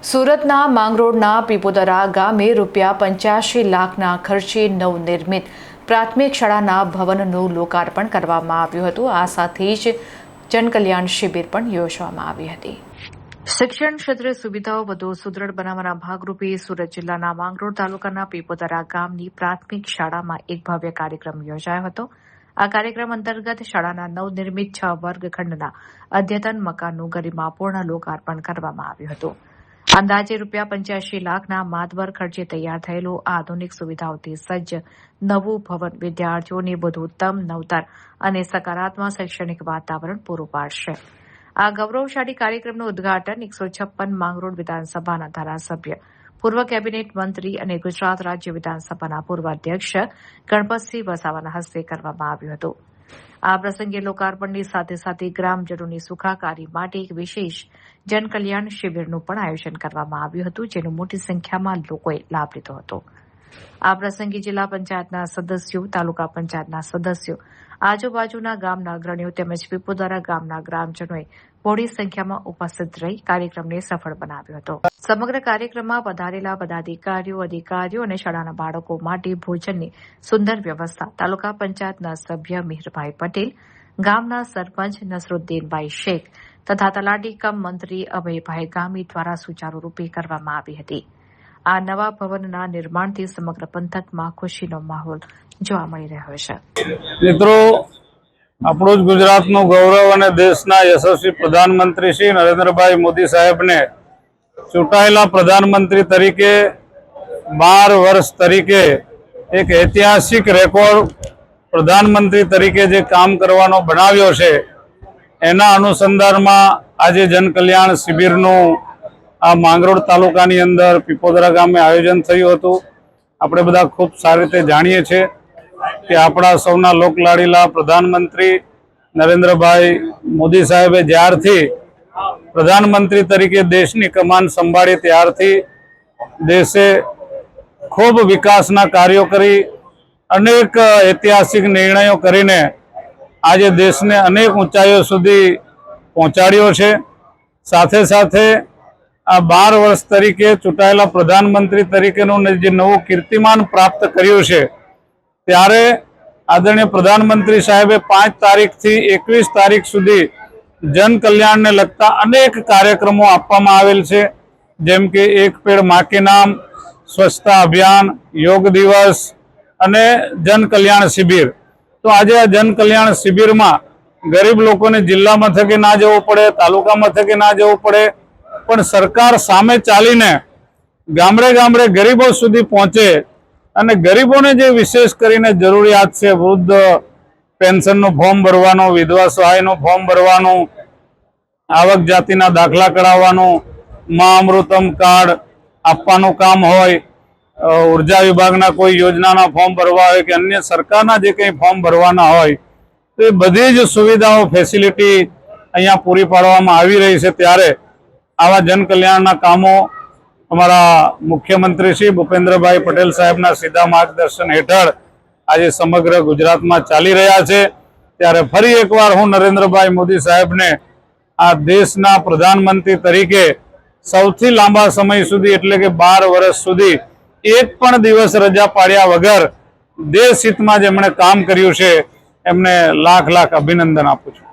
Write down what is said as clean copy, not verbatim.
સુરતના માંગરોળના પીપોદરા ગામે ₹85 લાખના ખર્ચે નવનિર્મિત પ્રાથમિક શાળાના ભવનનું લોકાર્પણ કરવામાં આવ્યું હતું। આ સાથે જ જનકલ્યાણ શિબિર પણ યોજવામાં આવી હતી। શિક્ષણ ક્ષેત્રે સુવિધાઓ વધુ સુદૃઢ બનાવવાના ભાગરૂપે સુરત જિલ્લાના માંગરોળ તાલુકાના પીપોદરા ગામની પ્રાથમિક શાળામાં એક ભવ્ય કાર્યક્રમ યોજાયો હતો। આ કાર્યક્રમ અંતર્ગત શાળાના નવનિર્મિત 6 વર્ગખંડના અદ્યતન મકાનનું ગરિમાપૂર્ણ લોકાર્પણ કરવામાં આવ્યું હતું। અંદાજે ₹85 લાખના માતબર ખર્ચે તૈયાર થયેલું આધુનિક સુવિધાઓથી સજ્જ નવું ભવન વિદ્યાર્થીઓને વધુ ઉત્તમ, નવતર અને સકારાત્મક શૈક્ષણિક વાતાવરણ પૂરું પાડશે। આ ગૌરવશાળી કાર્યક્રમનું ઉદ્ઘાટન 156 માંગરોળ વિધાનસભાના ધારાસભ્ય, પૂર્વ કેબિનેટ મંત્રી અને ગુજરાત રાજ્ય વિધાનસભાના પૂર્વ અધ્યક્ષ ગણપતસિંહ વસાવાના હસ્તે કરવામાં આવ્યું હતું। આ પ્રસંગે લોકાર્પણની સાથે સાથે ગ્રામજનોની સુખાકારી માટે એક વિશેષ જનકલ્યાણ શિબિરનું પણ આયોજન કરવામાં આવ્યું હતું, જેનો મોટી સંખ્યામાં લોકોએ લાભ લીધો હતો। આ પ્રસંગે જિલ્લા પંચાયતના સદસ્યો, તાલુકા પંચાયતના સદસ્યો, આજુબાજુના ગામના અગ્રણીઓ તેમજ પીપોદરા ગામના ગ્રામજનોએ મોટી સંખ્યામાં ઉપસ્થિત રહી કાર્યક્રમને સફળ બનાવ્યો હતો। સમગ્ર કાર્યક્રમમાં પધારેલા પદાધિકારીઓ, અધિકારીઓ અને શાળાના બાળકો માટે ભોજનની સુંદર વ્યવસ્થા તાલુકા પંચાયતના સભ્ય મિહિરભાઈ પટેલ, ગામના સરપંચ નસરુદ્દીનભાઈ શેખ તથા તલાટી કમ મંત્રી અભયભાઈ ગામી દ્વારા સુચારુ રૂપે કરવામાં આવી હતી। આ નવા ભવનના નિર્માણથી સમગ્ર પંથકમાં ખુશીનો માહોલ જોવા મળી રહ્યો છે। મિત્રો, આપણું જ ગુજરાતનું ગૌરવ અને દેશના યશસ્વી પ્રધાનમંત્રી શ્રી નરેન્દ્રભાઈ મોદી સાહેબને ચૂંટાયેલા પ્રધાનમંત્રી તરીકે 12 વર્ષ તરીકે એક ઐતિહાસિક રેકોર્ડ પ્રધાનમંત્રી તરીકે જે કામ કરવાનો બનાવ્યો છે, એના અનુસંધાનમાં આજે જનકલ્યાણ શિબિરનું આ માંગરોળ તાલુકાની અંદર પીપોદરા ગામે આયોજન થયું હતું। આપણે બધા ખૂબ સારી રીતે જાણીએ છીએ કે આપણા સૌના લોકલાડીલા પ્રધાનમંત્રી નરેન્દ્રભાઈ મોદી સાહેબે જ્યારથી પ્રધાનમંત્રી તરીકે દેશની કમાન સંભાળી ત્યારથી દેશે ખૂબ વિકાસના કાર્યો કરી, અનેક ઐતિહાસિક નિર્ણયો કરીને આજે દેશને અનેક ઊંચાઈઓ સુધી પહોંચાડ્યો છે। સાથે સાથે આ 12 વર્ષ તરીકે ચૂંટાયેલા પ્રધાનમંત્રી તરીકેનું જે નવું કીર્તિમાન પ્રાપ્ત કર્યું છે, ત્યારે આદરણીય પ્રધાનમંત્રી સાહેબે 5 તારીખથી 21 તારીખ સુધી જનકલ્યાણને લગતા અનેક કાર્યક્રમો આપવામાં આવેલ છે, જેમ કે એક પેડ માં કે નામ, સ્વચ્છતા અભિયાન, યોગ દિવસ અને જનકલ્યાણ શિબિર। તો આજે આ જનકલ્યાણ શિબિરમાં ગરીબ લોકોને જિલ્લા મથકે ના જવું પડે, તાલુકા મથકે ના જવું પડે, પણ સરકાર સામે ચાલીને ગામડે ગામડે ગરીબો સુધી પહોંચે અને ગરીબોને જે વિશેષ કરીને જરૂરિયાત છે, વૃદ્ધ પેન્શનનું ફોર્મ ભરવાનું, વિધવા સહાયનું ફોર્મ ભરવાનું, આવક જાતિના દાખલા કઢાવવાનું, મા અમૃતમ કાર્ડ આપવાનું કામ હોય, ઉર્જા વિભાગના કોઈ યોજનાના ફોર્મ ભરવા હોય કે અન્ય સરકારના જે કંઈ ફોર્મ ભરવાના હોય, તો એ બધી જ સુવિધાઓ, ફેસિલિટી અહીંયા પૂરી પાડવામાં આવી રહી છે। ત્યારે આવા જનકલ્યાણના કામો અમારા મુખ્યમંત્રી શ્રી ભૂપેન્દ્રભાઈ પટેલ સાહેબના સીધા માર્ગદર્શન હેઠળ આજે સમગ્ર ગુજરાતમાં ચાલી રહ્યા છે। ત્યારે ફરી એકવાર હું નરેન્દ્રભાઈ મોદી સાહેબને આ દેશના પ્રધાનમંત્રી તરીકે સૌથી લાંબા સમય સુધી એટલે કે 12 વર્ષ સુધી એક પણ દિવસ રજા પાડ્યા વગર દેશ હિતમાં જેમણે કામ કર્યું છે, એમને લાખ લાખ અભિનંદન આપું છું।